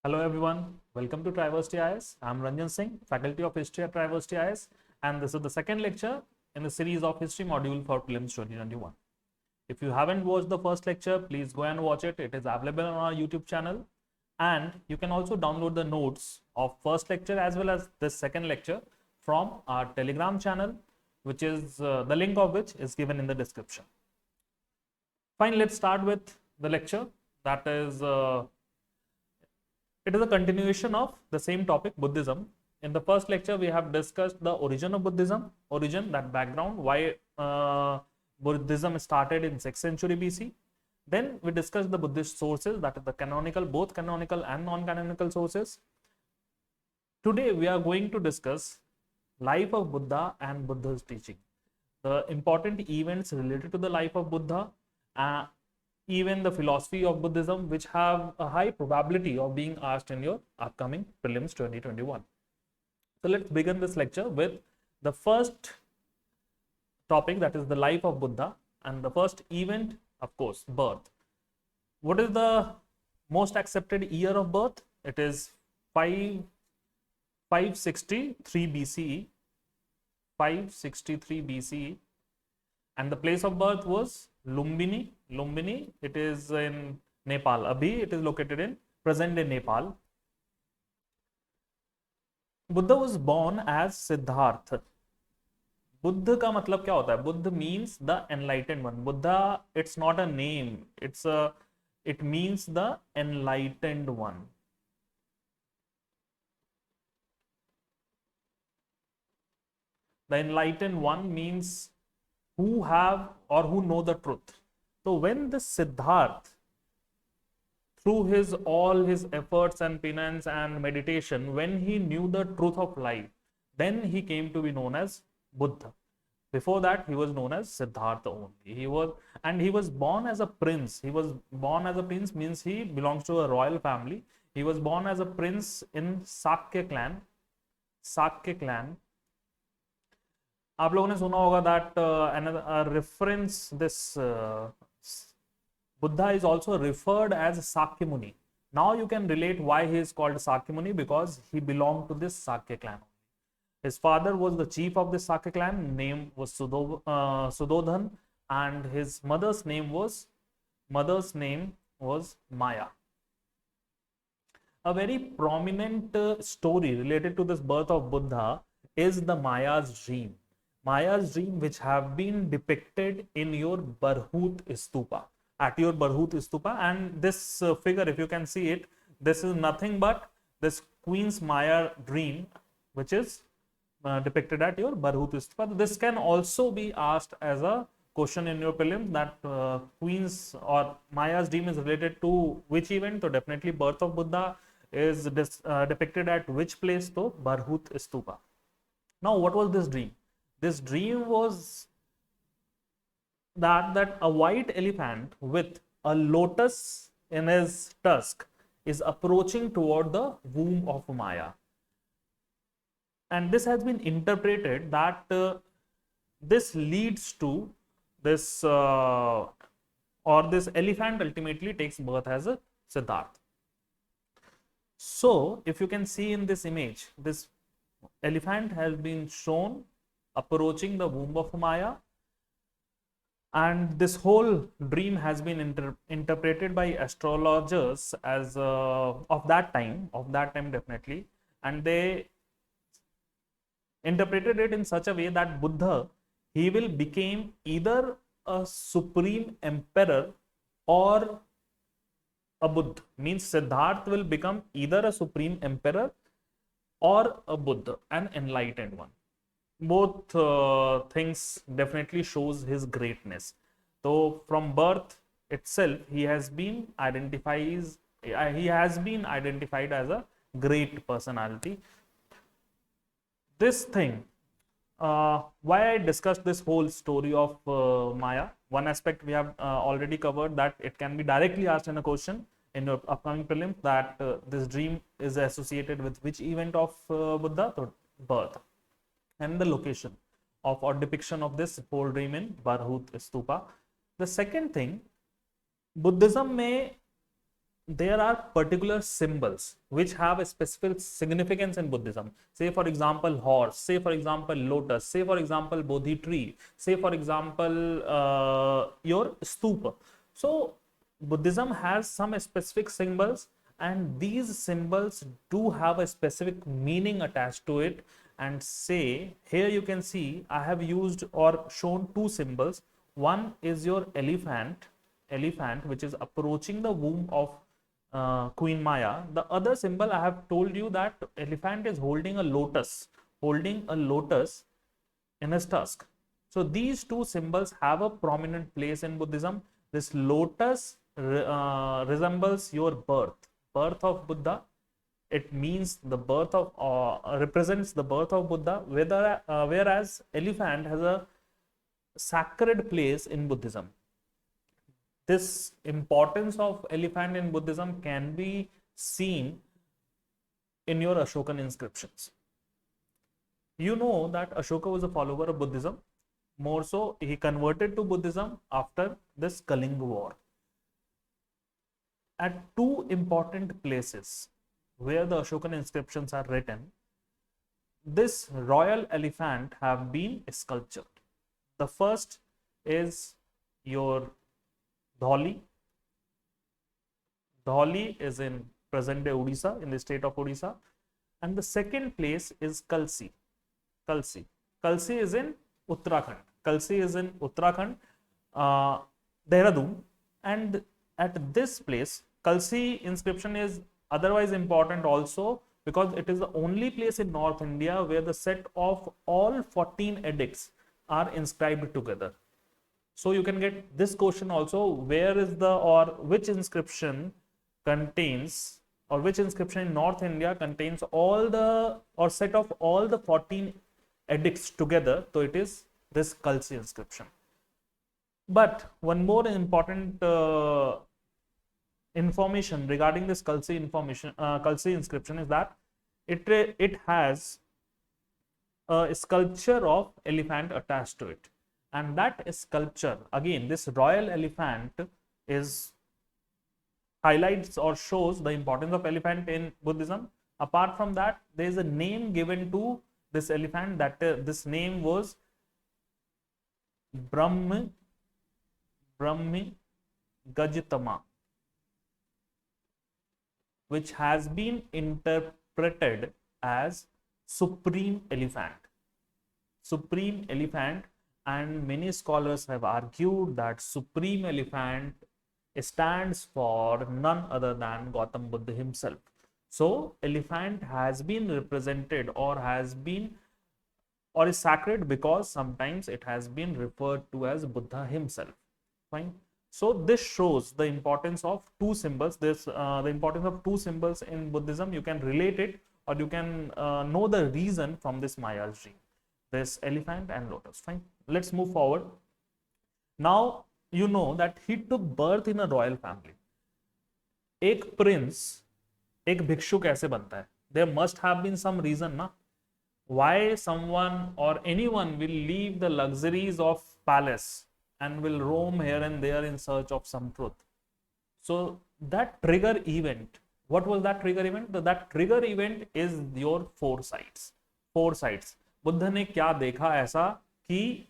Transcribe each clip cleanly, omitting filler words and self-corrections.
Hello everyone, welcome to Triversity IS. I'm Ranjan Singh, Faculty of History at Triversity IS, and this is the second lecture in the series of History module for Prelims 2021. If you haven't watched the first lecture, please go and watch it. It is available on our YouTube channel, and you can also download the notes of first lecture as well as this second lecture from our Telegram channel, which is the link of which is given in the description. Fine, let's start with the lecture. That is It is a continuation of the same topic, Buddhism. In the first lecture, we have discussed the origin of Buddhism, that background, why Buddhism started in 6th century BC. Then we discussed the Buddhist sources, that is the canonical, both canonical and non-canonical sources. Today, we are going to discuss life of Buddha and Buddha's teaching, the important events related to the life of Buddha, even the philosophy of Buddhism, which have a high probability of being asked in your upcoming prelims 2021. So let's begin this lecture with the first topic, that is the life of Buddha, and the first event, of course, birth. What is the most accepted year of birth? It is 563 BCE. 563 BCE, and the place of birth was Lumbini. Lumbini, it is in Nepal. Abhi, it is located in present day Nepal. Buddha was born as Siddhartha. Buddha का मतलब क्या होता है? Buddha means the enlightened one. Buddha, it's not a name, it means the enlightened one. The enlightened one means who have or who know the truth. So when the Siddhartha, through all his efforts and penance and meditation, when he knew the truth of life, then he came to be known as Buddha. Before that, he was known as Siddhartha only. He was born as a prince. He was born as a prince means he belongs to a royal family. He was born as a prince in Sakya clan. Sakya clan. आप लोगों ने सुना होगा that another reference, this Buddha is also referred as Sakyamuni. Now you can relate why he is called Sakyamuni, because he belonged to this Sakya clan. His father was the chief of this Sakya clan, name was Sudodhan, and his mother's name was Maya. A very prominent story related to this birth of Buddha is the Maya's dream. Maya's dream, which have been depicted in your Barhut Stupa, at your Barhut Stupa. And this figure, if you can see it, this is nothing but this Queen's Maya dream, which is depicted at your Barhut Stupa. This can also be asked as a question in your prelim, that Queen's or Maya's dream is related to which event. So definitely birth of Buddha is depicted at which place? So Barhut Stupa. Now, what was this dream? This dream was that a white elephant with a lotus in his tusk is approaching toward the womb of Maya. And this has been interpreted that this leads to this, this elephant ultimately takes birth as a Siddhartha. So, if you can see in this image, this elephant has been shown approaching the womb of Maya, and this whole dream has been interpreted by astrologers as of that time definitely, and they interpreted it in such a way that Buddha, he will become either a supreme emperor or a Buddha. Means Siddhartha will become either a supreme emperor or a Buddha, an enlightened one. Both things definitely shows his greatness. So from birth itself, he has been identified as a great personality. This thing, why I discussed this whole story of Maya, one aspect we have already covered, that it can be directly asked in a question in your upcoming prelim, that this dream is associated with which event of Buddha? So birth. And the location of or depiction of this whole dream in Barhut Stupa. The second thing, Buddhism may there are particular symbols which have a specific significance in Buddhism. Say for example horse, say for example lotus, say for example bodhi tree, say for example your stupa. So Buddhism has some specific symbols, and these symbols do have a specific meaning attached to it. And say here you can see I have used or shown two symbols. One is your elephant which is approaching the womb of Queen Maya. The other symbol I have told you that elephant is holding a lotus, in his tusk. So these two symbols have a prominent place in Buddhism. This lotus resembles your birth of Buddha. It means the birth of, represents the birth of Buddha, whereas elephant has a sacred place in Buddhism. This importance of elephant in Buddhism can be seen in your Ashokan inscriptions. You know that Ashoka was a follower of Buddhism. More so, he converted to Buddhism after this Kalinga War. At two important places where the Ashokan inscriptions are written, this royal elephant have been sculptured. The first is your Dholi. Dholi is in present day Odisha, in the state of Odisha. And the second place is Kalsi. Kalsi is in Uttarakhand. Dehradun. And at this place, Kalsi inscription is otherwise important also because it is the only place in North India where the set of all 14 edicts are inscribed together. So you can get this question also, where is the, or which inscription contains, or which inscription in North India contains all the, or set of all the 14 edicts together. So it is this Kalsi inscription. But one more important information regarding this Kalsi inscription is that it has a sculpture of elephant attached to it. And that sculpture, again, this royal elephant is highlights or shows the importance of elephant in Buddhism. Apart from that, there is a name given to this elephant, that this name was Brahmi Gajitama, which has been interpreted as supreme elephant. Supreme elephant. And many scholars have argued that supreme elephant stands for none other than Gautam Buddha himself. So elephant has been represented or is sacred because sometimes it has been referred to as Buddha himself. Fine. So this shows the importance of two symbols. The importance of two symbols in Buddhism. You can relate it, or you can know the reason from this Maya's dream. This elephant and lotus. Fine. Let's move forward. Now you know that he took birth in a royal family. एक prince, एक भिक्षु कैसे बनता है? There must have been some reason, na? Why someone or anyone will leave the luxuries of palace and will roam here and there in search of some truth. So that trigger event, what was that trigger event? That trigger event is your four sights. Four sights. Buddha ने क्या देखा ऐसा कि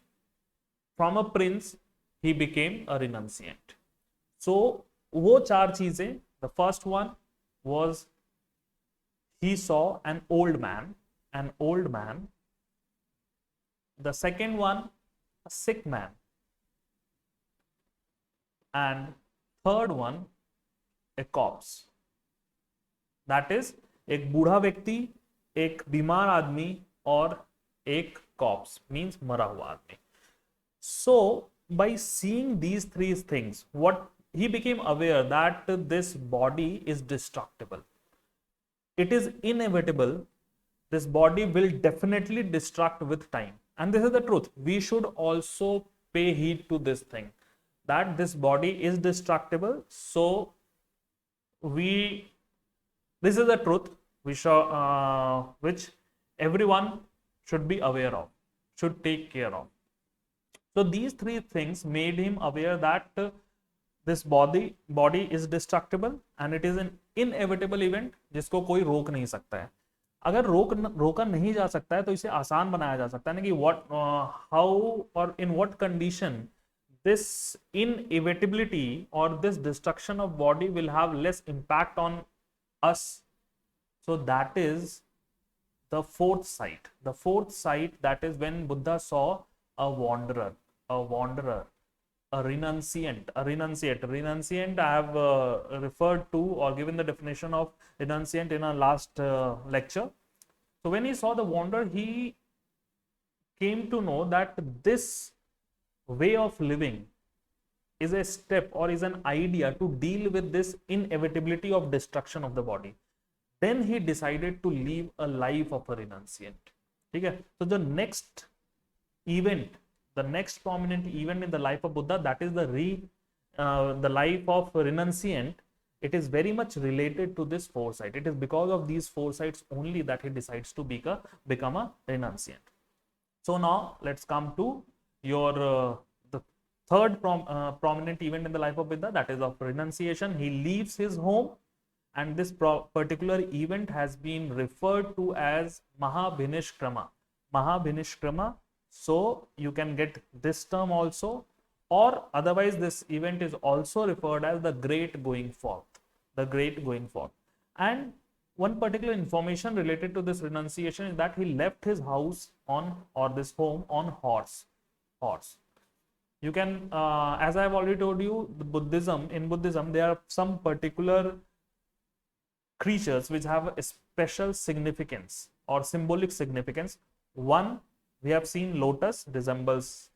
from a prince he became a renunciant. So वो चार चीजें, the first one was he saw an old man. The second one, a sick man. And third one, a corpse. That is, एक बूढ़ा व्यक्ति, एक बीमार आदमी और एक corpse, means मरा हुआ आदमी. So by seeing these three things, what he became aware that this body is destructible. It is inevitable. This body will definitely destruct with time. And this is the truth. We should also pay heed to this thing, that this body is destructible. So this is the truth which everyone should be aware of, should take care of. So these three things made him aware that this body is destructible and it is an inevitable event जिसको कोई रोक नहीं सकता है. अगर रोका नहीं जा सकता है तो इसे आसान बनाया जा सकता है ना कि what how or in what condition this inevitability or this destruction of body will have less impact on us. So that is the fourth sight. The fourth sight, that is when Buddha saw a wanderer, a renunciant. Renunciant I have referred to or given the definition of renunciant in our last lecture. So when he saw the wanderer, he came to know that this way of living is a step or is an idea to deal with this inevitability of destruction of the body. Then he decided to live a life of a renunciant. ठीक है. So the next event, the next prominent event in the life of Buddha, that is the life of renunciant. It is very much related to this foresight. It is because of these foresights only that he decides to become a renunciant. So now let's come to your the third prominent event in the life of Buddha, that is of renunciation. He leaves his home, and this particular event has been referred to as Mahabhinishkrama. Mahabhinishkrama. So you can get this term also, or otherwise this event is also referred as the great going forth. The great going forth. And one particular information related to this renunciation is that he left his house on, or this home on horse. You can, as I have already told you, in Buddhism, there are some particular creatures which have a special significance or symbolic significance. One, we have seen lotus resembles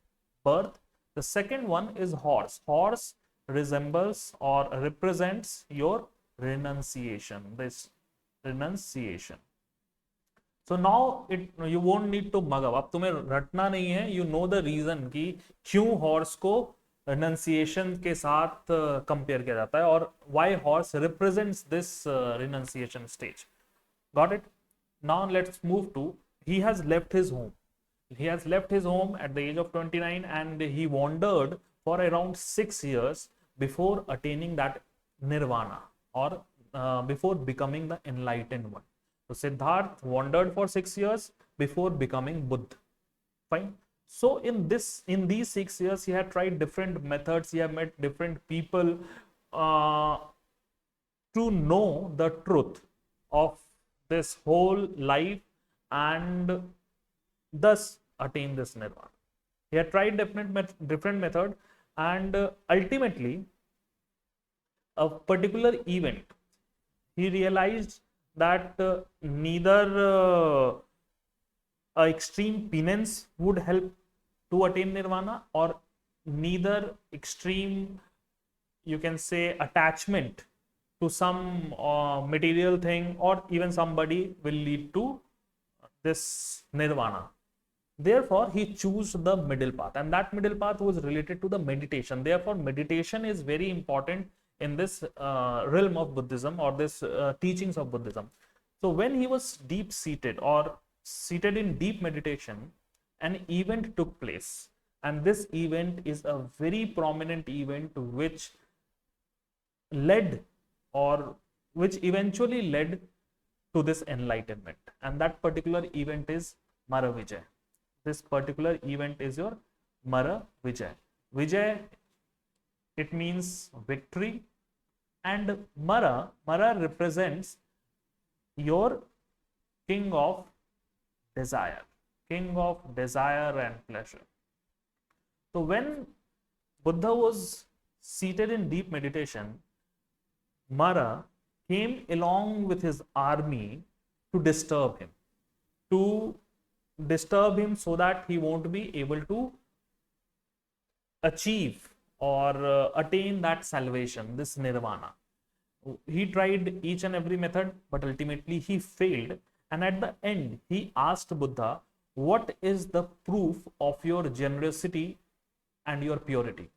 birth. The second one is horse. Horse resembles or represents your renunciation. This renunciation. So now you won't need to mug up. अब तुम्हें रटना नहीं है. You know the reason कि क्यों horse को renunciation के साथ compare किया जाता है और why horse represents this renunciation stage. Got it? Now let's move to, he has left his home. He has left his home at the age of 29 and he wandered for around 6 years before attaining that nirvana or before becoming the enlightened one. So Siddhartha wandered for 6 years before becoming Buddha. Fine. So in these 6 years, he had tried different methods. He had met different people to know the truth of this whole life and thus attain this nirvana. He had tried different method, and ultimately a particular event, he realized that neither extreme penance would help to attain nirvana, or neither extreme, you can say, attachment to some material thing or even somebody will lead to this nirvana. Therefore, he chose the middle path, and that middle path was related to the meditation. Therefore, meditation is very important in this realm of Buddhism or this teachings of Buddhism. So when he was deep seated or seated in deep meditation, an event took place, and this event is a very prominent event which led or which eventually led to this enlightenment, and that particular event is Mara Vijay. This particular event is your Mara Vijay. Vijay, it means victory, and Mara represents your king of desire and pleasure. So when Buddha was seated in deep meditation, Mara came along with his army to disturb him so that he won't be able to achieve or attain that salvation, this nirvana. He tried each and every method, but ultimately he failed. And at the end, he asked Buddha, what is the proof of your generosity and your purity?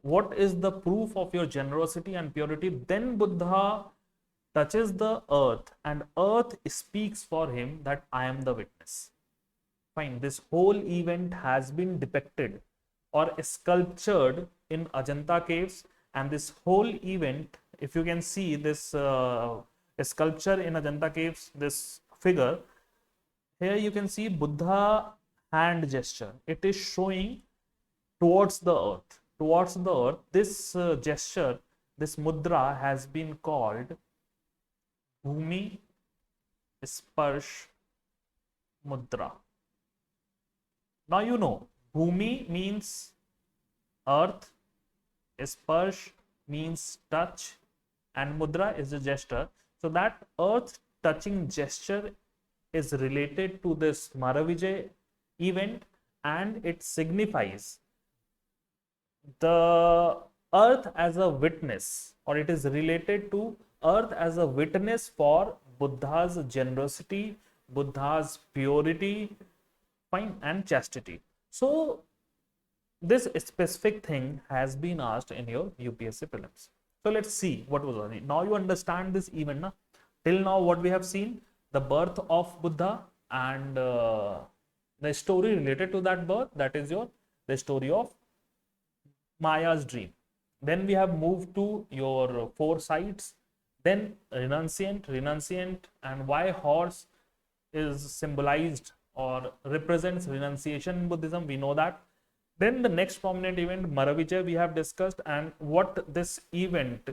What is the proof of your generosity and purity? Then Buddha touches the earth, and earth speaks for him that I am the witness. Fine. This whole event has been depicted or sculptured in Ajanta caves, and this whole event, if you can see this sculpture in Ajanta caves, this figure, here you can see Buddha hand gesture. It is showing towards the earth. Towards the earth, this gesture, this mudra has been called Bhumi Sparsh Mudra. Now you know, Bhumi means earth, Sparsh means touch, and Mudra is a gesture. So that earth touching gesture is related to this Maravijay event, and it signifies the earth as a witness, or it is related to earth as a witness for Buddha's generosity, Buddha's purity, fine, and chastity. So this specific thing has been asked in your UPSC prelims. So let's see what was on it. Now you understand this event. Na? Till now, what we have seen, the birth of Buddha and the story related to that birth, that is the story of Maya's dream. Then we have moved to your four sites. Then renunciant, and why horse is symbolized or represents renunciation in Buddhism. We know that. Then the next prominent event, Maravijay, we have discussed, and what this event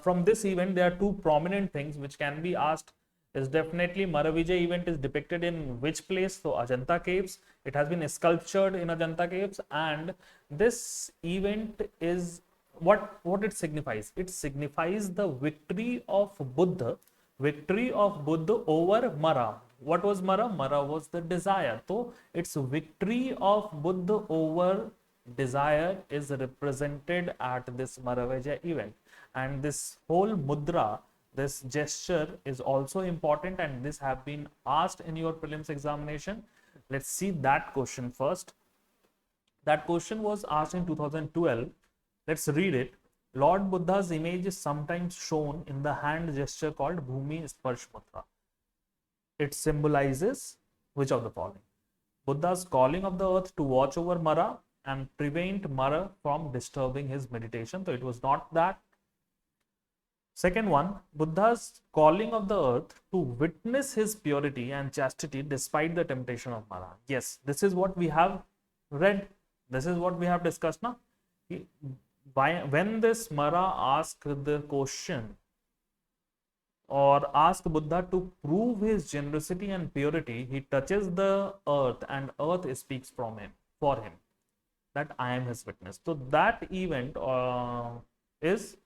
from this event, there are two prominent things which can be asked. Is definitely Maravijay event is depicted in which place? So Ajanta caves. It has been sculptured in Ajanta caves, and this event is what it signifies. It signifies the victory of Buddha over Mara. What was Mara? Mara was the desire. So its victory of Buddha over desire is represented at this Maravijay event, and this whole mudra, this gesture, is also important, and this have been asked in your prelims examination. Let's see that question first. That question was asked in 2012. Let's read it. Lord Buddha's image is sometimes shown in the hand gesture called Bhumi Sparsh Mudra. It symbolizes which of the following? Buddha's calling of the earth to watch over Mara and prevent Mara from disturbing his meditation. So it was not that. Second one, Buddha's calling of the earth to witness his purity and chastity despite the temptation of Mara. Yes, this is what we have read. This is what we have discussed now. When this Mara asked the question or asked Buddha to prove his generosity and purity, he touches the earth and earth speaks for him that I am his witness. So that event is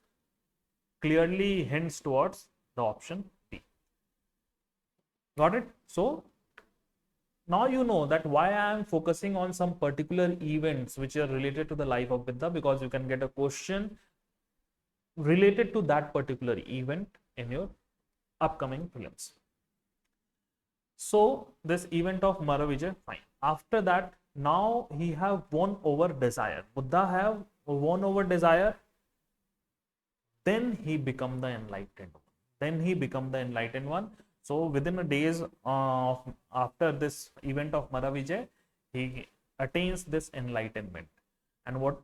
clearly hints towards the option B. Got it? So now you know that why I am focusing on some particular events which are related to the life of Buddha, because you can get a question related to that particular event in your upcoming prelims. So this event of Maravijay, fine. After that, now he have won over desire. Buddha have won over desire. Then he become the enlightened one. So within a days after this event of Maravijay, he attains this enlightenment. And what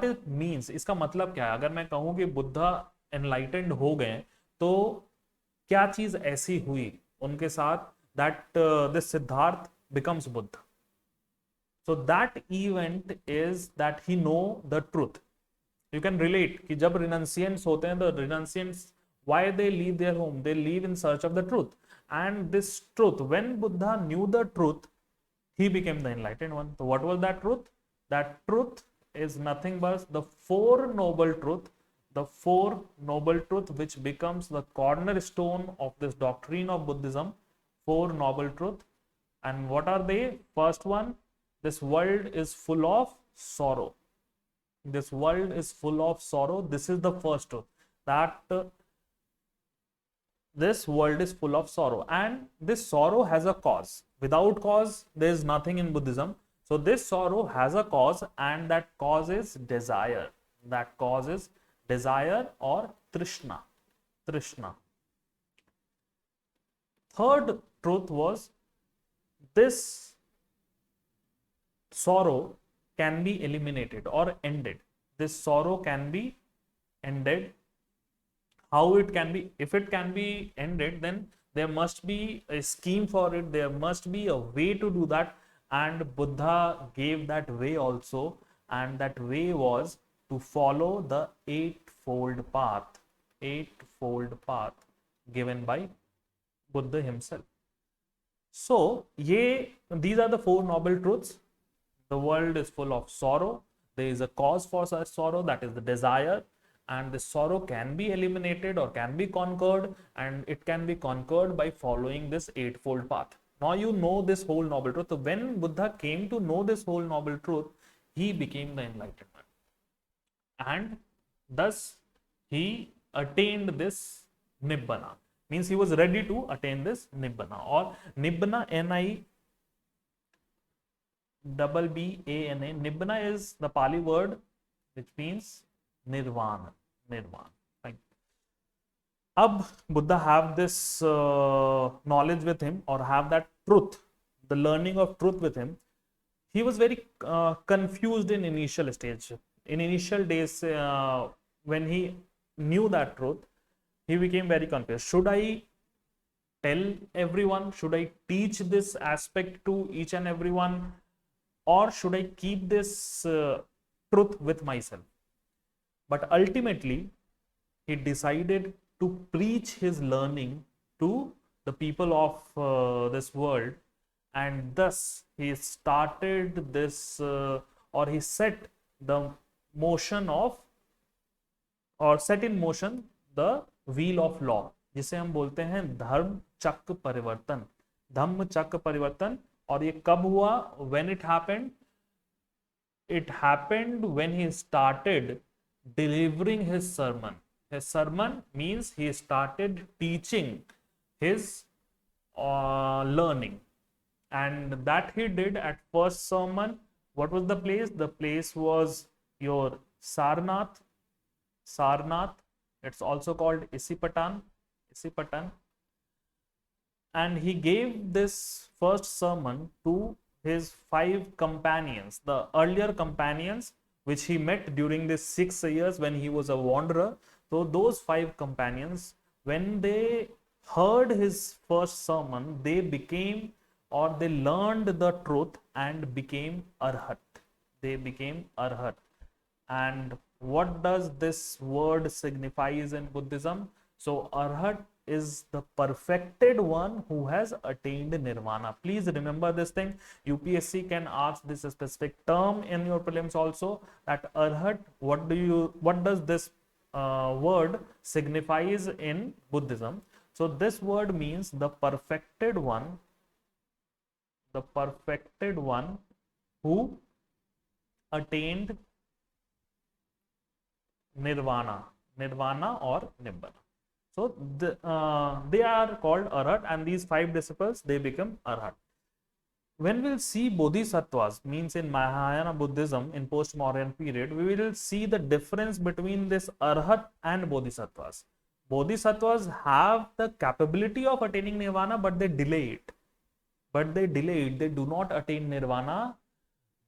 it means, इसका मतलब क्या है? अगर मैं कहूं कि Buddha enlightened हो गए, तो क्या चीज ऐसी हुई उनके साथ that this Siddharth becomes Buddha? So that event is that he know the truth. You can relate कि जब renunciants होते हैं, the renunciants, why they leave their home? They leave in search of the truth. And this truth, when Buddha knew the truth, he became the enlightened one. So what was that truth? That truth is nothing but the Four Noble Truth, which becomes the cornerstone of this doctrine of Buddhism. Four Noble Truth. And what are they? First one, this world is full of sorrow. This world is full of sorrow. This is the first truth, that this world is full of sorrow, and this sorrow has a cause. Without cause, there is nothing in Buddhism. So this sorrow has a cause, and that cause is desire. That cause is desire or Trishna. Third truth was this sorrow can be eliminated or ended. This sorrow can be ended. How it can be? If it can be ended, then there must be a scheme for it. There must be a way to do that. And Buddha gave that way also. And that way was to follow the eightfold path. Eightfold path given by Buddha himself. So, these are the four noble truths. The world is full of sorrow. There is a cause for such sorrow, that is the desire. And this sorrow can be eliminated or can be conquered, and it can be conquered by following this eightfold path. Now you know this whole noble truth. So when Buddha came to know this whole noble truth, he became the enlightened man. And thus he attained this Nibbana. Means he was ready to attain this Nibbana, or Nibbana, Nibbana. Nibbana is the Pali word which means Nirvana. Fine. Ab Buddha have this knowledge with him, or have that truth, the learning of truth with him. He was very confused in initial stage. In initial days, when he knew that truth, he became very confused. Should I tell everyone? Should I teach this aspect to each and everyone? Or should I keep this truth with myself? But ultimately, he decided to preach his learning to the people of this world, and thus he started this, or he set the motion of, or set in motion the wheel of law, जिसे हम बोलते हैं धर्म चक्र परिवर्तन. धम्म चक्र परिवर्तन. और ये कब हुआ? When it happened? It happened when he started delivering his sermon. His sermon means he started teaching his learning, and that he did at first sermon. What was the place? The place was your Sarnath. It's also called Isipatan. And he gave this first sermon to his 5 companions, the earlier companions which he met during these 6 years when he was a wanderer. So those 5 companions, when they heard his first sermon, they became, or they learned the truth and became arhat. They became arhat. And what does this word signifies in Buddhism? So arhat is the perfected one who has attained nirvana. Please remember this thing. UPSC can ask this specific term in your prelims also, that arhat, what does this word signifies in Buddhism? So this word means the perfected one who attained nirvana or nibbana. So they are called arhat, and these 5 disciples, they become arhat. When we'll see bodhisattvas, means in Mahayana Buddhism in post-Mauryan period, we will see the difference between this arhat and bodhisattvas. Bodhisattvas have the capability of attaining nirvana, but they delay it. They do not attain nirvana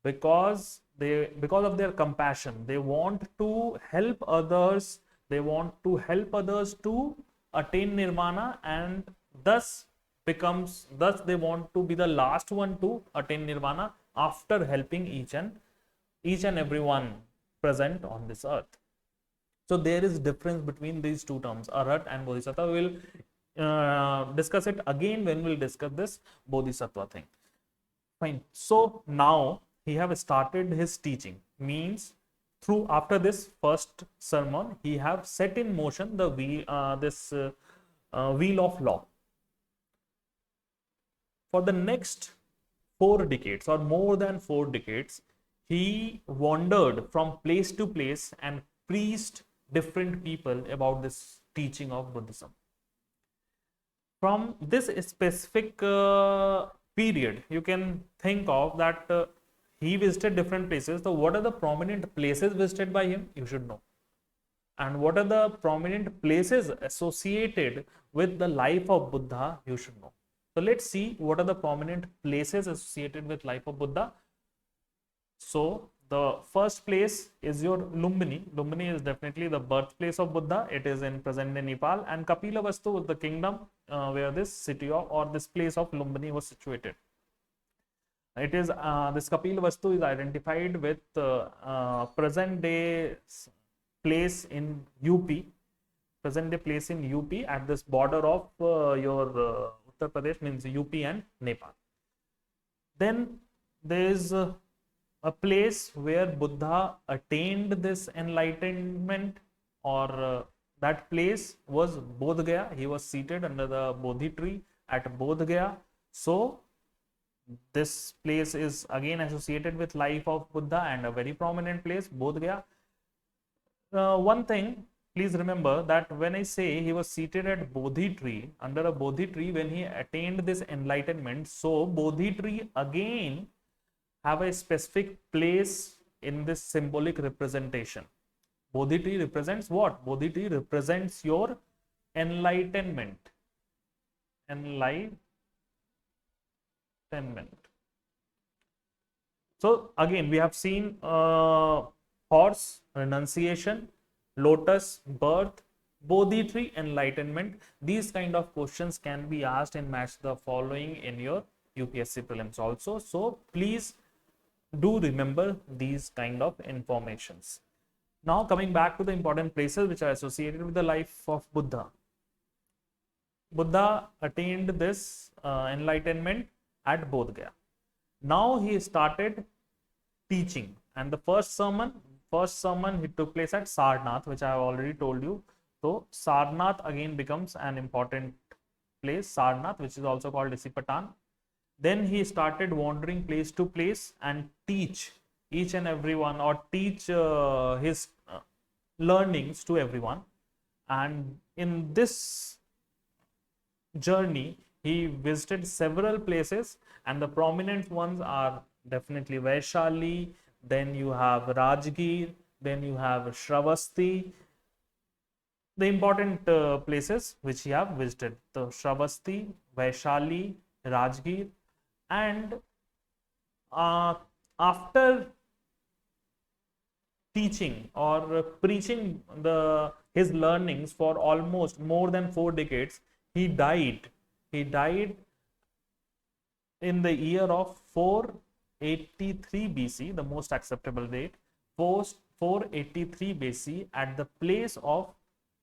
because of their compassion. They want to help others. They want to help others to attain nirvana, and thus they want to be the last one to attain nirvana after helping each and everyone present on this earth. So there is difference between these two terms, arhat and bodhisattva. We will discuss it again when we'll discuss this bodhisattva thing. Fine. So now he have started his teaching, means after this first sermon, he have set in motion the wheel of law. For the next 4 decades, or more than 4 decades, he wandered from place to place and preached different people about this teaching of Buddhism. From this specific period, you can think of that he visited different places. So what are the prominent places visited by him? You should know. And what are the prominent places associated with the life of Buddha? You should know. So let's see what are the prominent places associated with life of Buddha. So The first place is your Lumbini. Lumbini is definitely the birthplace of Buddha. It is in present day Nepal, and Kapilavastu was the kingdom where this city of, or this place of Lumbini was situated. It is this Kapilavastu is identified with present day place in UP, present day place in UP at this border of your Uttar Pradesh, means UP and Nepal. Then there is a place where Buddha attained this enlightenment, or that place was Bodh Gaya. He was seated under the Bodhi tree at Bodh Gaya. So this place is again associated with life of Buddha and a very prominent place, Bodh Gaya. One thing, please remember that when I say he was seated at Bodhi tree, under a Bodhi tree, when he attained this enlightenment, so Bodhi tree again have a specific place in this symbolic representation. Bodhi tree represents what? Bodhi tree represents your enlightenment. Enlightenment. So again, we have seen horse, renunciation, lotus, birth, Bodhi tree, enlightenment. These kind of questions can be asked in match the following in your UPSC prelims also. So please do remember these kind of informations. Now coming back to the important places which are associated with the life of Buddha. Buddha attained this enlightenment at Bodh Gaya. Now he started teaching, and the first sermon he took place at Sarnath, which I have already told you. So Sarnath again becomes an important place, Sarnath, which is also called Isipatan. Then he started wandering place to place and teach each and everyone, or teach his learnings to everyone. And in this journey, he visited several places, and the prominent ones are definitely Vaishali, then you have Rajgir, then you have Shravasti. The important places which he have visited, the Shravasti, Vaishali, Rajgir. And after teaching or preaching his learnings for almost more than 4 decades, he died. He died in the year of 483 BC, the most acceptable date, 483 BC, at the place of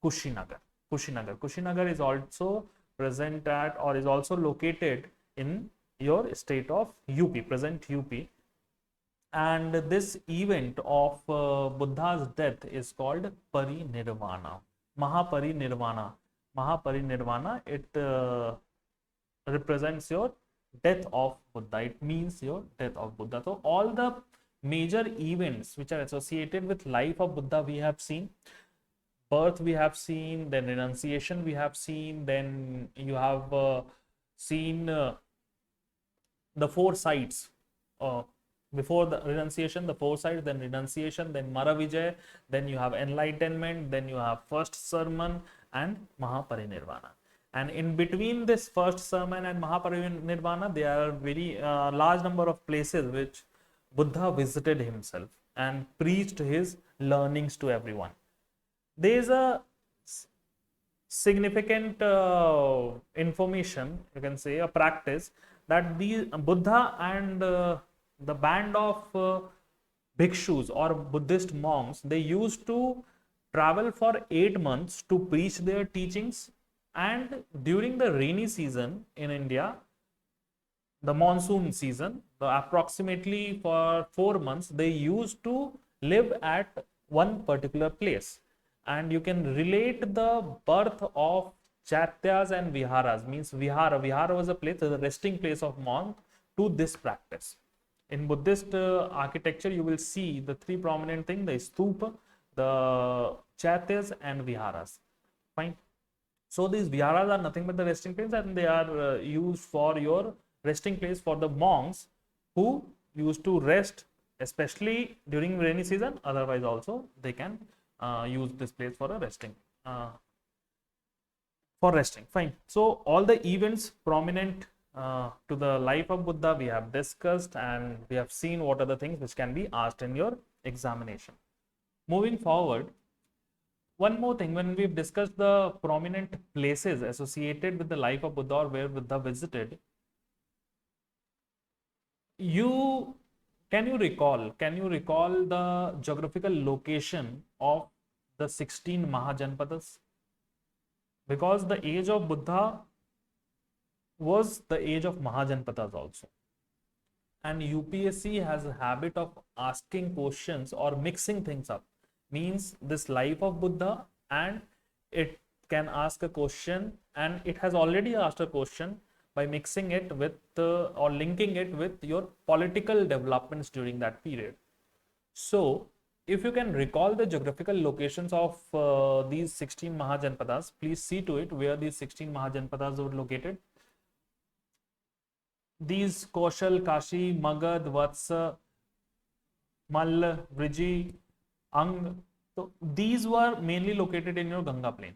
Kushinagar. Kushinagar is also present at, or is also located in your state of UP, present UP. And this event of Buddha's death is called Parinirvana, Mahaparinirvana. Mahaparinirvana, it represents your death of Buddha. It means your death of Buddha. So all the major events which are associated with life of Buddha we have seen. Birth we have seen, then renunciation we have seen, then you have seen the 4 sides. Before the renunciation, the 4 sides, then renunciation, then Maravijay, then you have enlightenment, then you have first sermon and Mahaparinirvana. And in between this first sermon and Mahaparinirvana, there are very large number of places which Buddha visited himself and preached his learnings to everyone. There is a significant information, you can say a practice, that the Buddha and the band of bhikshus or Buddhist monks, they used to travel for 8 months to preach their teachings. And during the rainy season in India, the monsoon season, approximately for 4 months, they used to live at one particular place. And you can relate the birth of chaityas and viharas, means vihara was a place, the resting place of monk, to this practice. In Buddhist architecture, you will see the 3 prominent things: the stupa, the chaityas and viharas. Fine. So these viharas are nothing but the resting place, and they are used for your resting place for the monks who used to rest, especially during rainy season. Otherwise also they can use this place for a resting. Fine. So all the events prominent to the life of Buddha we have discussed, and we have seen what are the things which can be asked in your examination. Moving forward, one more thing, when we've discussed the prominent places associated with the life of Buddha or where Buddha visited, you can you recall the geographical location of the 16 Mahajanpadas? Because the age of Buddha was the age of Mahajanpadas also. And UPSC has a habit of asking questions or mixing things up. Means this life of Buddha, and it can ask a question, and it has already asked a question by mixing it with or linking it with your political developments during that period. So, if you can recall the geographical locations of these 16 Mahajanpadas, please see to it where these 16 Mahajanpadas were located. These Kaushal, Kashi, Magad, Vatsa, Mall, Vriji, Ang, so these were mainly located in your Ganga plain.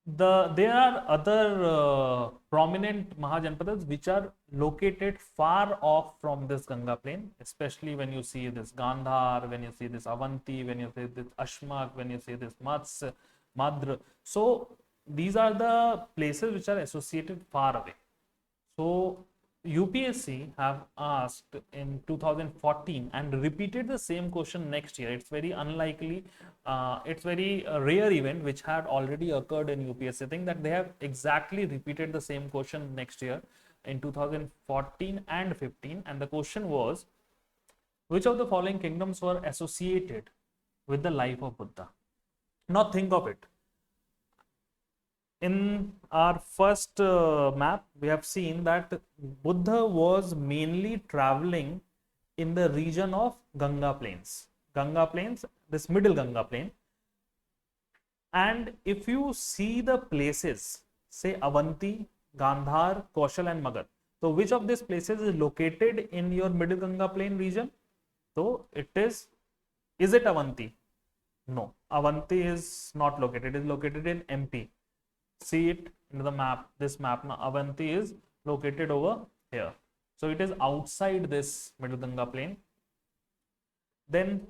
There are other prominent Mahajanpadas which are located far off from this Ganga plain, especially when you see this Gandhar, when you see this Avanti, when you see this Ashmak, when you see this Mats, Madra. So these are the places which are associated far away. So UPSC have asked in 2014 and repeated the same question next year. It's very unlikely, it's very rare event which had already occurred in UPSC. I think that they have exactly repeated the same question next year in 2014 and 15. And the question was, which of the following kingdoms were associated with the life of Buddha? Now think of it. In our first map, we have seen that Buddha was mainly traveling in the region of Ganga plains. Ganga plains, this middle Ganga plain. And if you see the places, say Avanti, Gandhar, Kaushal and Magad. So which of these places is located in your middle Ganga plain region? So it is it Avanti? No, Avanti is not located. It is located in MP. See it in the map, this map. Now Avanti is located over here, so it is outside this middle Ganga plain. Then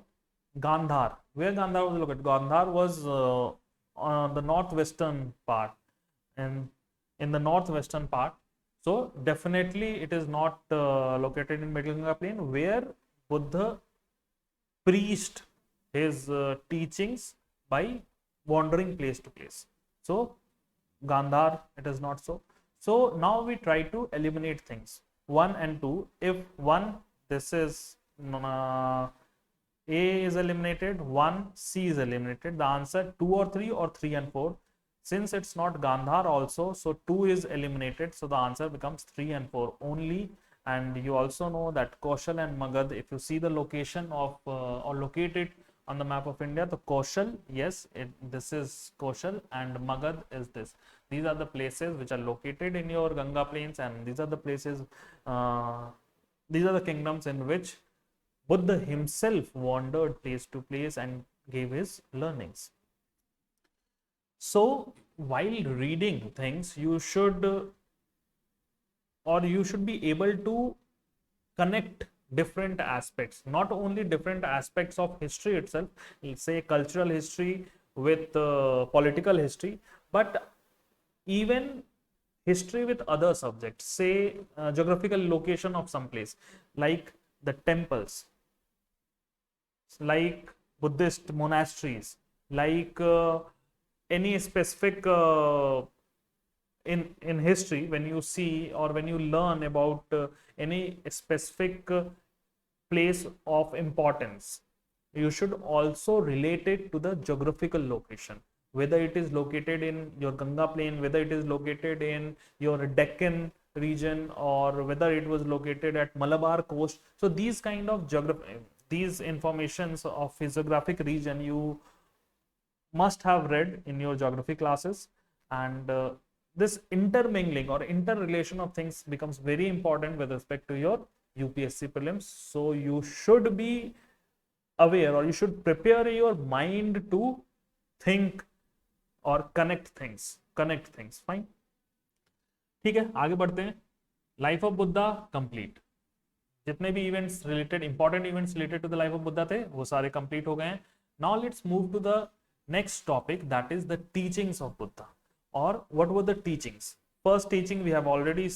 Gandhar, where Gandhar was located? Gandhar was on the northwestern part, and in the northwestern part, so definitely it is not located in middle Ganga plain where Buddha preached his teachings by wandering place to place. So Gandhar, it is not so. So now we try to eliminate things 1 and 2. If 1, this is A is eliminated, 1, C is eliminated. The answer 2 or 3 or 3 and 4. Since it's not Gandhar also, so 2 is eliminated. So the answer becomes 3 and 4 only. And you also know that Kaushal and Magad, if you see the location of or located on the map of India, the Kaushal, yes, this is Kaushal, and Magad is this. These are the places which are located in your Ganga plains, and these are the places, these are the kingdoms in which Buddha himself wandered place to place and gave his learnings. So while reading things, you should be able to connect different aspects, not only different aspects of history itself, say cultural history with political history, but even history with other subjects, say geographical location of some place, like the temples, like Buddhist monasteries, like any specific in history, when you see or when you learn about any specific place of importance, you should also relate it to the geographical location, whether it is located in your Ganga plain, whether it is located in your Deccan region, or whether it was located at Malabar coast. So these kind of these informations of physiographic region you must have read in your geography classes, and this intermingling or interrelation of things becomes very important with respect to your UPSC prelims. So you should be aware, or you should prepare your mind to think or connect things, fine. ठीक है, आगे बढ़ते हैं। Life of Buddha complete, जितने भी events related, important events related to the life of Buddha थे वो सारे कंप्लीट हो गए हैं। Now let's move to the next topic, that is the teachings of Buddha, और what were the teachings. First teaching we have already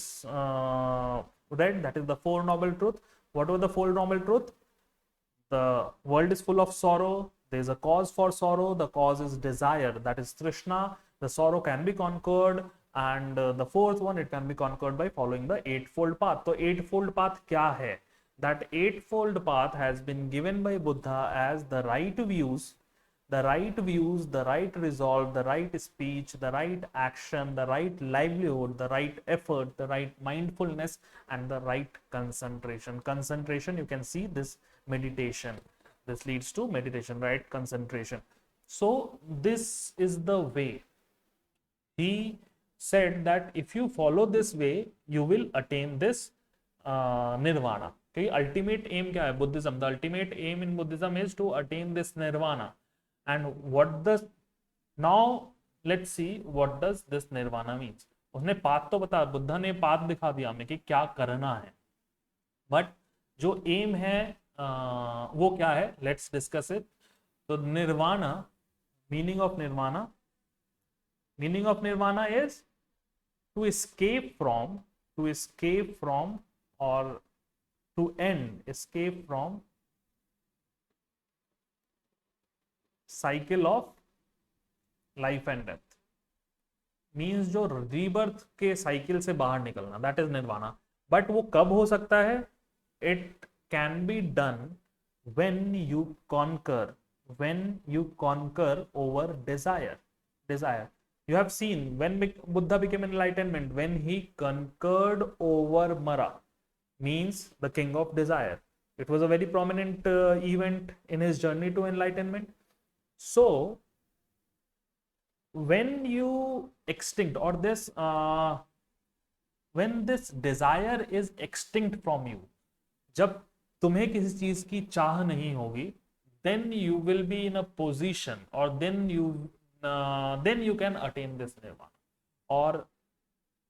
read, that is the four noble truth. What were the four noble truth? The world is full of sorrow, there is a cause for sorrow, the cause is desire, that is trishna. The sorrow can be conquered, and the fourth one, it can be conquered by following the eightfold path. तो eightfold path क्या है? That eightfold path has been given by Buddha as the right views, the right resolve, the right speech, the right action, the right livelihood, the right effort, the right mindfulness, and the right concentration. Concentration, you can see this meditation. This leads to meditation, right? Concentration. So this is the way. He said that if you follow this way, you will attain this nirvana. Okay, ultimate aim क्या है Buddhism? The ultimate aim in Buddhism is to attain this nirvana. And what does, now let's see what does this nirvana means. उसने path तो बता, बुद्धा ने path दिखा दिया हमें कि क्या करना है, बट जो एम है वो क्या है, लेट्स डिस्कस इट. तो nirvana, meaning of nirvana, meaning of nirvana is to escape from or to end, escape from cycle of life and death. Means जो रीबर्थ के साइकिल से बाहर निकलना, दैट इज निर्वाणा. बट वो कब हो सकता है? It can be done when you conquer over desire. You have seen when Buddha became enlightenment, when he conquered over Mara, means the king of desire. It was a very prominent event in his journey to enlightenment. So when you extinct, or this when this desire is extinct from you, जब तुम्हें किसी चीज की चाह नहीं होगी, then you will be in a position, or then you can attain this nirvana, or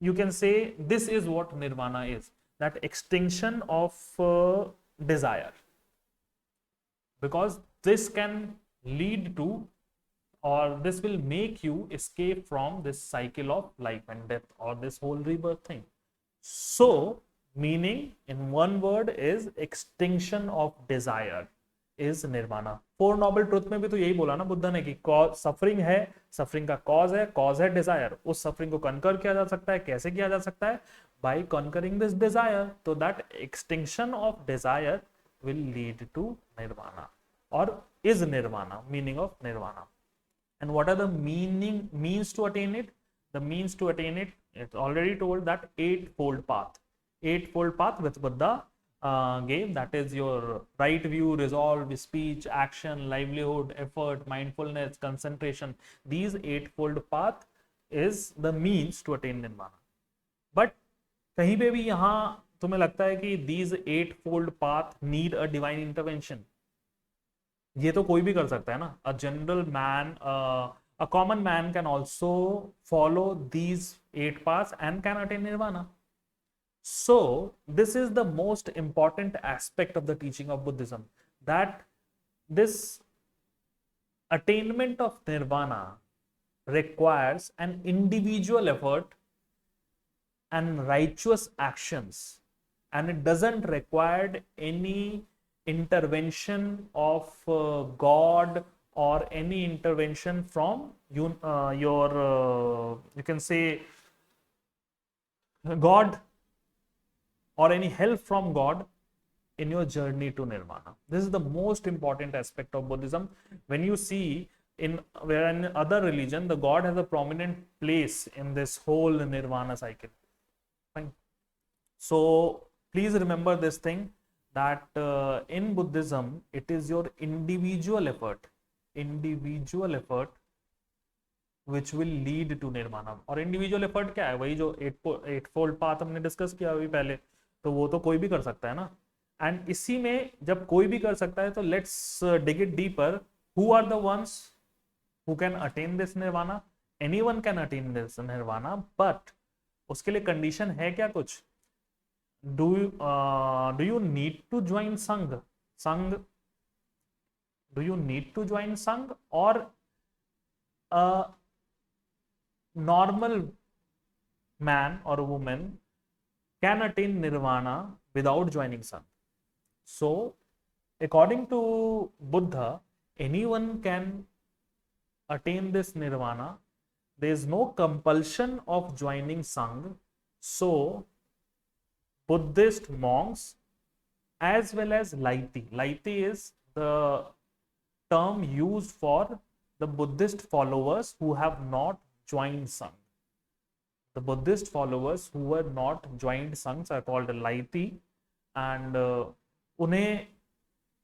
you can say this is what nirvana is, that extinction of desire, because this can lead to, or this will make you escape from this cycle of life and death, or this whole rebirth thing. So meaning in one word is extinction of desire is nirvana. Four noble truth में भी तो यही बोला ना बुद्धा ने कि suffering है, suffering का कॉज है डिजायर. उस सफरिंग को कनकर किया जा सकता है, कैसे किया जा सकता है? By conquering this desire. तो that extinction of desire will lead to nirvana, और is nirvana, meaning of nirvana. And what are the means to attain it? The means to attain it, it's already told that eightfold path which Buddha gave, that is your right view, resolve, speech, action, livelihood, effort, mindfulness, concentration. These eightfold path is the means to attain nirvana. But कहीं पे भी यहाँ तुम्हें लगता है कि these eightfold path need a divine intervention? ये तो कोई भी कर सकता है ना. A general man, a common man can also follow these 8 paths and can attain nirvana. So this is the most important aspect of the teaching of Buddhism, that this attainment of nirvana requires an individual effort and righteous actions, and it doesn't require any intervention of God, or any intervention from you, you can say God, or any help from God in your journey to nirvana. This is the most important aspect of Buddhism. When you see in other religion, the God has a prominent place in this whole nirvana cycle. Fine. So please remember this thing, that in Buddhism it is your individual effort which will lead to nirvana. और individual effort क्या है? वही जो eightfold path हमने discuss किया अभी पहले, तो वो तो कोई भी कर सकता है ना. एंड इसी में जब कोई भी कर सकता है, तो let's dig it deeper. Who are the ones who can attain this nirvana? Anyone can attain this nirvana, but उसके लिए कंडीशन है क्या कुछ? Do you need to join Sangha? Sangha, do you need to join Sangha, और normal man or a woman can attain nirvana without joining Sangha. So, according to Buddha, anyone can attain this nirvana. There is no compulsion of joining Sangha. So, Buddhist monks as well as laity. Laity is the term used for the Buddhist followers who have not joined Sangha. The Buddhist followers who were not joined संघs are called laity, and उन्हें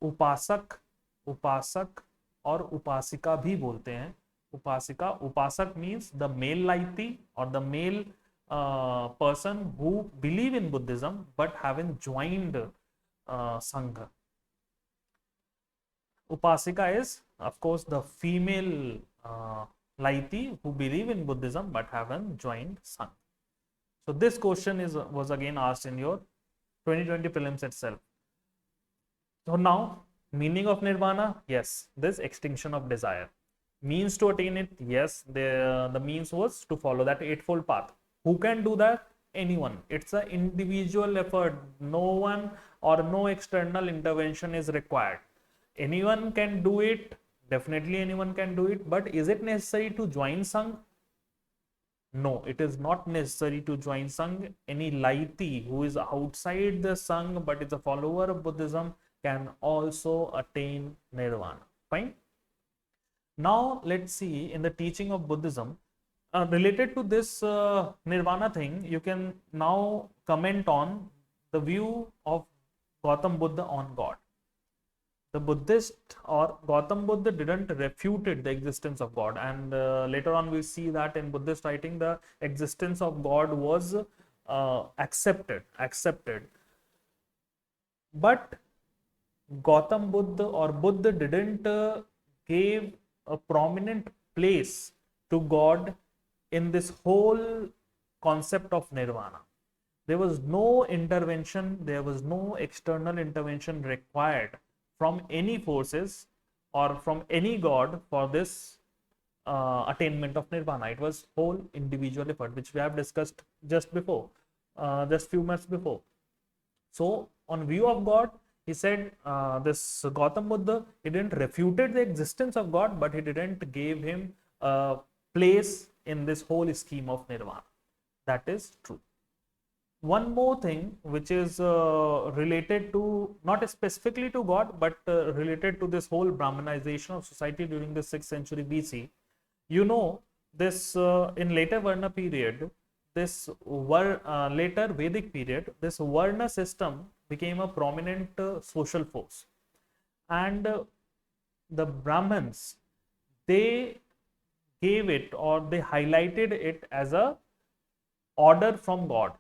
उपासक, उपासक और उपासिका भी बोलते हैं. उपासिका, उपासक means the male laity or the male person who believe in Buddhism but haven't joined Sangha. Upasika is, of course, the female laity who believe in Buddhism but haven't joined Sangha. So this question was again asked in your 2020 prelims itself. So now, meaning of nirvana, yes, this extinction of desire. Means to attain it, yes, the means was to follow that eightfold path. Who can do that? Anyone. It's an individual effort. No one or no external intervention is required. Anyone can do it. Definitely anyone can do it. But is it necessary to join Sangha? No, it is not necessary to join Sangha. Any laity who is outside the Sangha but is a follower of Buddhism can also attain nirvana. Fine. Now let's see in the teaching of Buddhism, related to this nirvana thing, you can now comment on the view of Gautam Buddha on God. The Buddhist or Gautam Buddha didn't refute the existence of God, and later on we see that in Buddhist writing the existence of God was accepted. But Gautam Buddha or Buddha didn't give a prominent place to God in this whole concept of nirvana. There was no intervention, there was no external intervention required from any forces or from any god for this attainment of nirvana. It was whole individual effort, which we have discussed just before, just few minutes before. So on view of God, he said this Gautam Buddha, he didn't refuted the existence of God, but he didn't give him a place in this whole scheme of nirvana. That is true. One more thing which is related to, not specifically to God, but related to this whole Brahmanization of society during the 6th century BC. You know, this in later Varna period, this later Vedic period, this Varna system became a prominent social force. And the Brahmins, they gave it or they highlighted it as a order from God,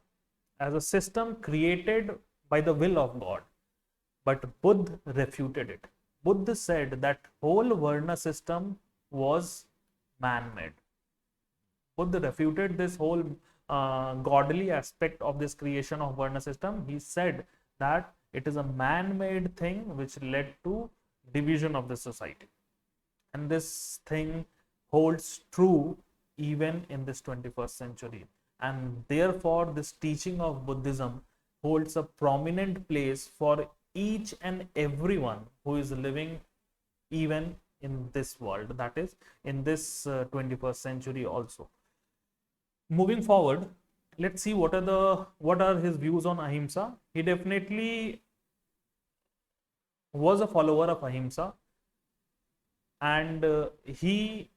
as a system created by the will of God. But Buddha refuted it. Buddha said that whole Varna system was man-made. Buddha refuted this whole godly aspect of this creation of Varna system. He said that it is a man-made thing which led to division of the society. And this thing holds true even in this 21st century. And therefore, this teaching of Buddhism holds a prominent place for each and everyone who is living even in this world, that is, in this 21st century also. Moving forward, let's see what are his views on ahimsa. He definitely was a follower of ahimsa, and he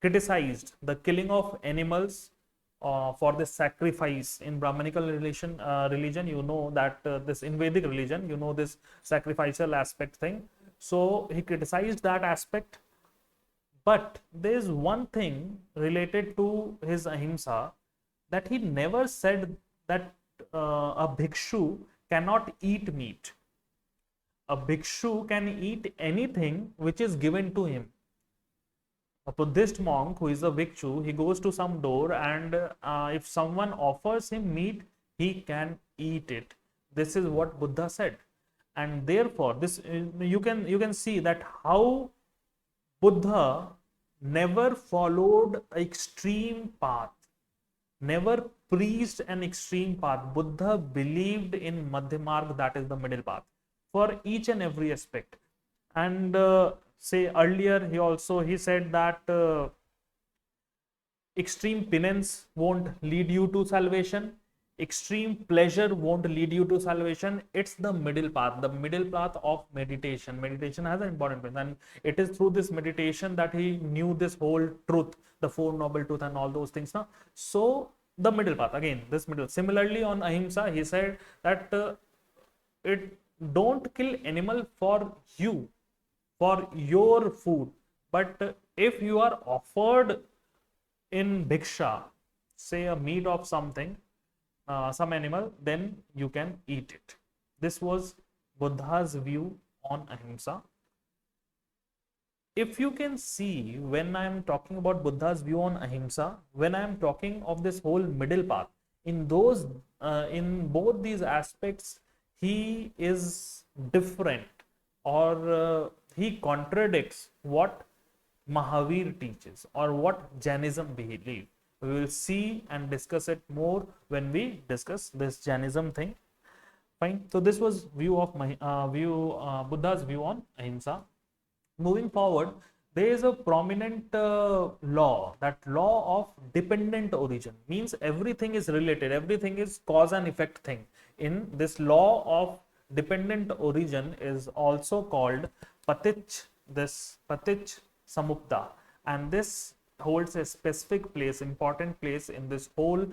criticized the killing of animals for the sacrifice in Brahmanical religion. You know that this in Vedic religion, you know, this sacrificial aspect thing. So he criticized that aspect. But there is one thing related to his ahimsa, that he never said that a bhikshu cannot eat meat. A bhikshu can eat anything which is given to him. A Buddhist monk who is a bhikshu, he goes to some door, and if someone offers him meat, he can eat it. This is what Buddha said, and therefore, this you can see that how Buddha never followed extreme path, never preached an extreme path. Buddha believed in Madhyamarg, that is the middle path, for each and every aspect. And say earlier, he said that extreme penance won't lead you to salvation. Extreme pleasure won't lead you to salvation. It's the middle path, the middle path of meditation. Meditation has an important place, and it is through this meditation that he knew this whole truth, the Four Noble Truths, and all those things. Now, so the middle path again, this middle. Similarly, on ahimsa, he said that it don't kill animal for you, for your food, but if you are offered in bhiksha, say a meat of something, some animal, then you can eat it. This was Buddha's view on ahimsa. If you can see, when I am talking about Buddha's view on ahimsa, when I am talking of this whole middle path, in both these aspects, he is different, or he contradicts what Mahavir teaches or what Jainism believe. We will see and discuss it more when we discuss this Jainism thing. Fine. So this was Buddha's view on ahimsa. Moving forward, there is a prominent law, that law of dependent origin, means everything is related, everything is cause and effect thing. In this law of dependent origin is also called Patich Samupta, and this holds a specific place, important place in this whole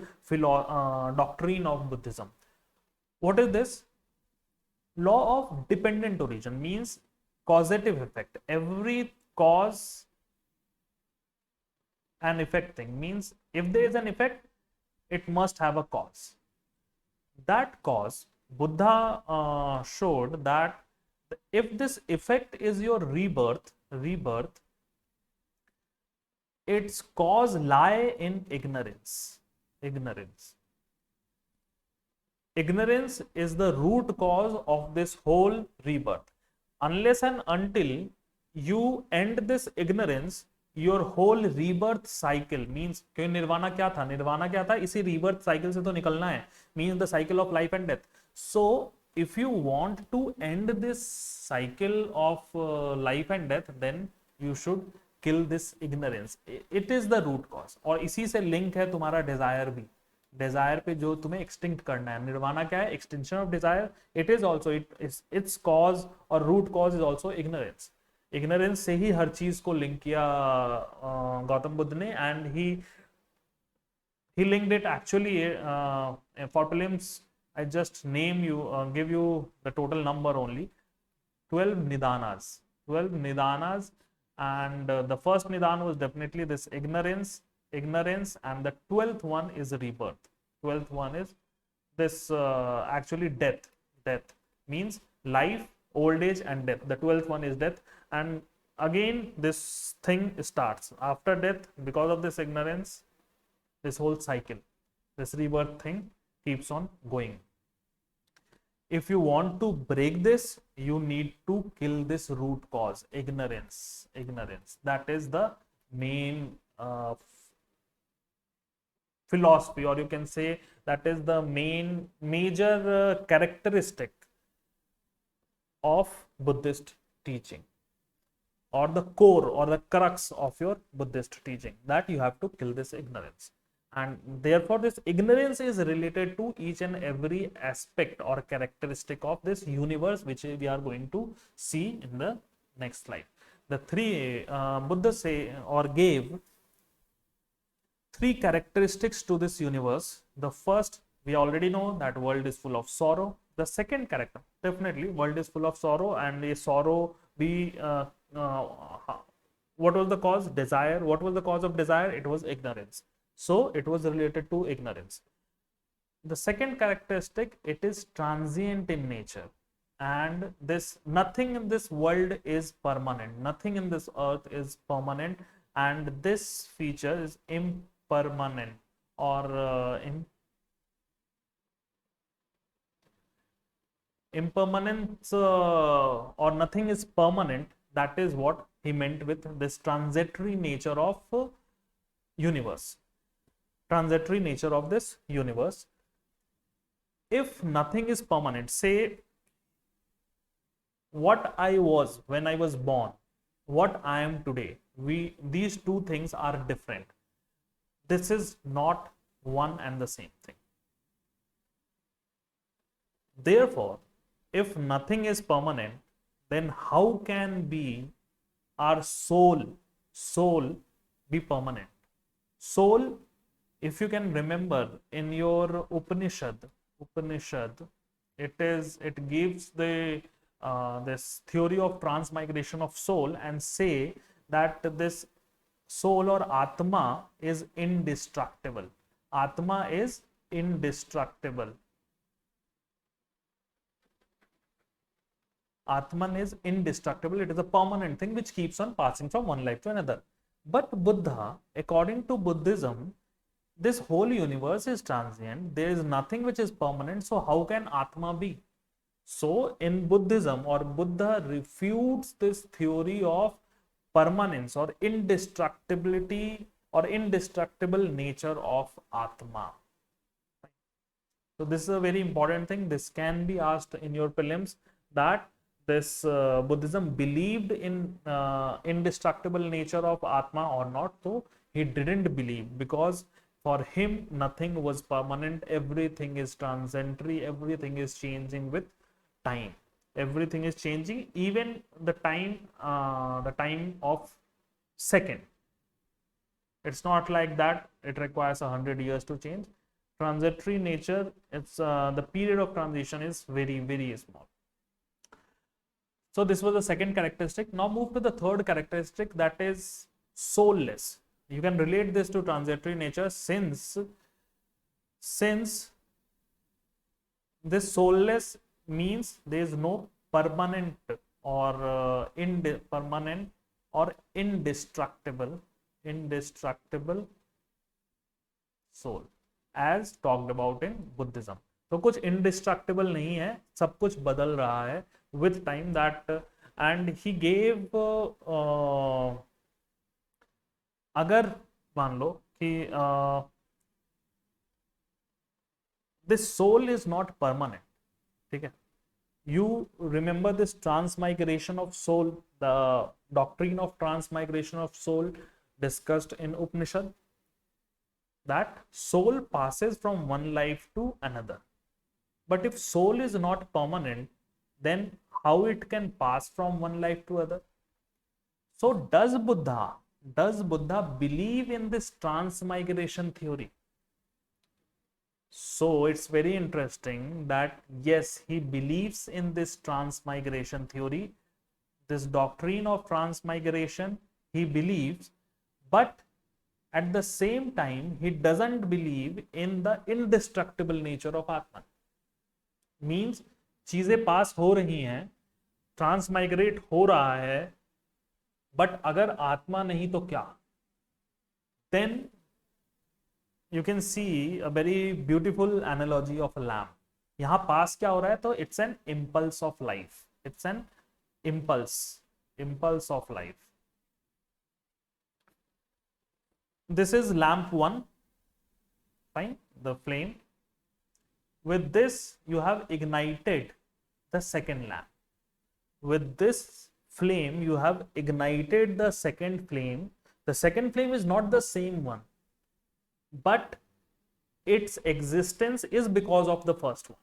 doctrine of Buddhism. What is this? Law of dependent origin means causative effect. Every cause and effect thing means if there is an effect, it must have a cause. That cause, Buddha showed that if this effect is your rebirth, its cause lie in ignorance. Ignorance is the root cause of this whole rebirth. Unless and until you end this ignorance, your whole rebirth cycle means, क्योंकि निर्वाणा क्या था? निर्वाणा क्या था? इसी rebirth cycle से तो निकलना है, means the cycle of life and death. So if you want to end this cycle of life and death, then you should kill this ignorance. It is the root cause. और इसी से link है तुम्हारा desire भी. Dzire पे जो तुम्हें extinct करना है. निर्वाणा क्या है? Extension of desire. It is also its cause और root cause is also ignorance. Ignorance से ही हर चीज को लिंक किया गौतम बुद्ध ने, and he linked it actually for prelims. I just give you the total number only. 12 nidanas, and the first nidan was definitely this ignorance, and the 12th one is rebirth. 12th one is this actually death means life, old age and death. The 12th one is death, and again this thing starts after death. Because of this ignorance, this whole cycle, this rebirth thing keeps on going. If you want to break this, you need to kill this root cause, ignorance. That is the main philosophy, or you can say that is the major characteristic of Buddhist teaching, or the core or the crux of your Buddhist teaching, that you have to kill this ignorance. And therefore this ignorance is related to each and every aspect or characteristic of this universe, which we are going to see in the next slide. The three Buddha gave three characteristics to this universe. The first, we already know that world is full of sorrow. The second character, definitely world is full of sorrow, and a sorrow what was the cause? Desire. What was the cause of desire? It was ignorance. So it was related to ignorance. The second characteristic, it is transient in nature, and nothing in this world is permanent. Nothing in this earth is permanent, and this feature is impermanent, or impermanence, or nothing is permanent. That is what he meant with this transitory nature of universe, transitory nature of this universe. If nothing is permanent, say what I was when I was born, what I am today, these two things are different. This is not one and the same thing. Therefore, if nothing is permanent, then how can be our soul be permanent? Soul, if you can remember in your Upanishad, it gives the this theory of transmigration of soul, and say that this soul or Atma is indestructible. Atma is indestructible. Atman is indestructible. It is a permanent thing which keeps on passing from one life to another. But Buddha, according to Buddhism, this whole universe is transient. There is nothing which is permanent. So how can Atma be? So in Buddhism, or Buddha refutes this theory of permanence or indestructibility or indestructible nature of Atma. So this is a very important thing. This can be asked in your prelims, that this Buddhism believed in indestructible nature of Atma or not. So he didn't believe, because for him nothing was permanent. Everything is transitory. Everything is changing with time. Everything is changing, even the time of second. It's not like that it requires 100 years to change. Transitory nature, it's the period of transition is very small. So this was the second characteristic. Now move to the third characteristic, that is soulless. You can relate this to transitory nature, since this soulless means there is no permanent or permanent or indestructible soul, as talked about in Buddhism. तो कुछ indestructible नहीं है, सब कुछ बदल रहा है with time. That and he gave अगर मान लो कि this soul is not permanent, ठीक है. You remember this transmigration of soul, the doctrine of transmigration of soul discussed in Upanishad, that soul passes from one life to another. But if soul is not permanent, then how it can pass from one life to other? So does Buddha believe in this transmigration theory? So it's very interesting that yes, he believes in this transmigration theory, this doctrine of transmigration he believes, but at the same time he doesn't believe in the indestructible nature of Atman. Means चीजें पास हो रही हैं, ट्रांसमाइग्रेट हो रहा है, but अगर आत्मा नहीं तो क्या? Then you can see a very beautiful analogy of a lamp. यहाँ पास क्या हो रहा है? तो it's an impulse of life. It's an impulse of life. This is lamp 1, fine, the flame. With this you have ignited the second lamp. With this flame you have ignited the second flame. The second flame is not the same one, but its existence is because of the first one.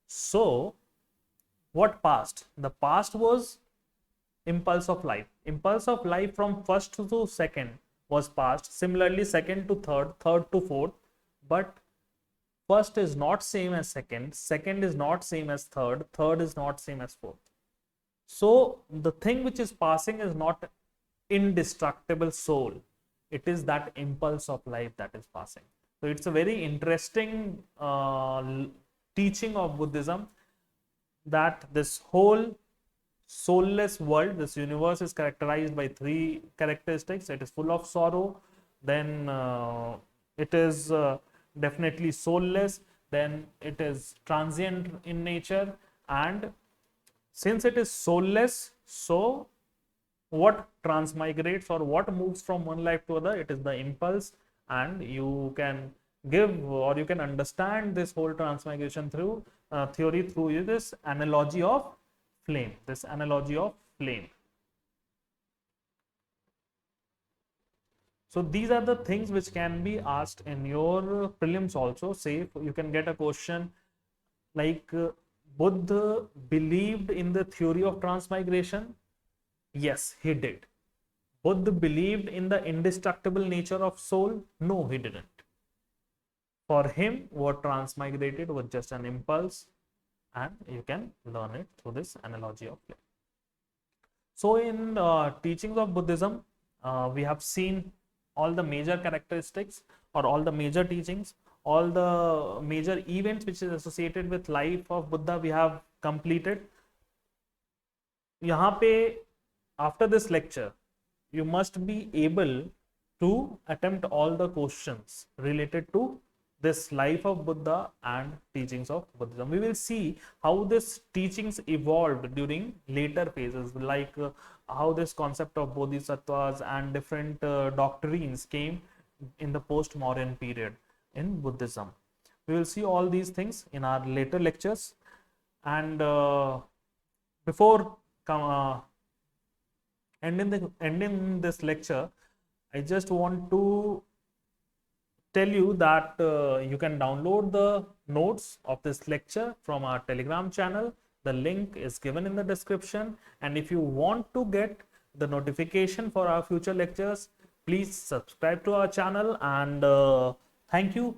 So what passed? The past was impulse of life. Impulse of life from first to second was passed. Similarly, second to third, third to fourth. But first is not same as second, second is not same as third, third is not same as fourth. So the thing which is passing is not indestructible soul. It is that impulse of life that is passing. So it's a very interesting teaching of Buddhism, that this whole soulless world. This universe is characterized by three characteristics. It is full of sorrow, then it is definitely soulless, then it is transient in nature, and since it is soulless, so what transmigrates or what moves from one life to other, it is the impulse, and you can give or you can understand this whole transmigration through theory through this analogy of flame, this analogy of flame. So these are the things which can be asked in your prelims also. Say you can get a question like Buddha believed in the theory of transmigration. Yes, he did. Buddha believed in the indestructible nature of soul. No, he didn't. For him, what transmigrated was just an impulse, and you can learn it through this analogy of flame. So in teachings of Buddhism, we have seen all the major characteristics or all the major teachings, all the major events which is associated with life of Buddha we have completed. यहाँ पे after this lecture, you must be able to attempt all the questions related to this life of Buddha and teachings of Buddhism. We will see how this teachings evolved during later phases, like how this concept of bodhisattvas and different doctrines came in the post-Mauryan period in Buddhism. We will see all these things in our later lectures. And before ending this lecture, I just want to tell you that you can download the notes of this lecture from our Telegram channel. The link is given in the description. And if you want to get the notification for our future lectures, please subscribe to our channel. And thank you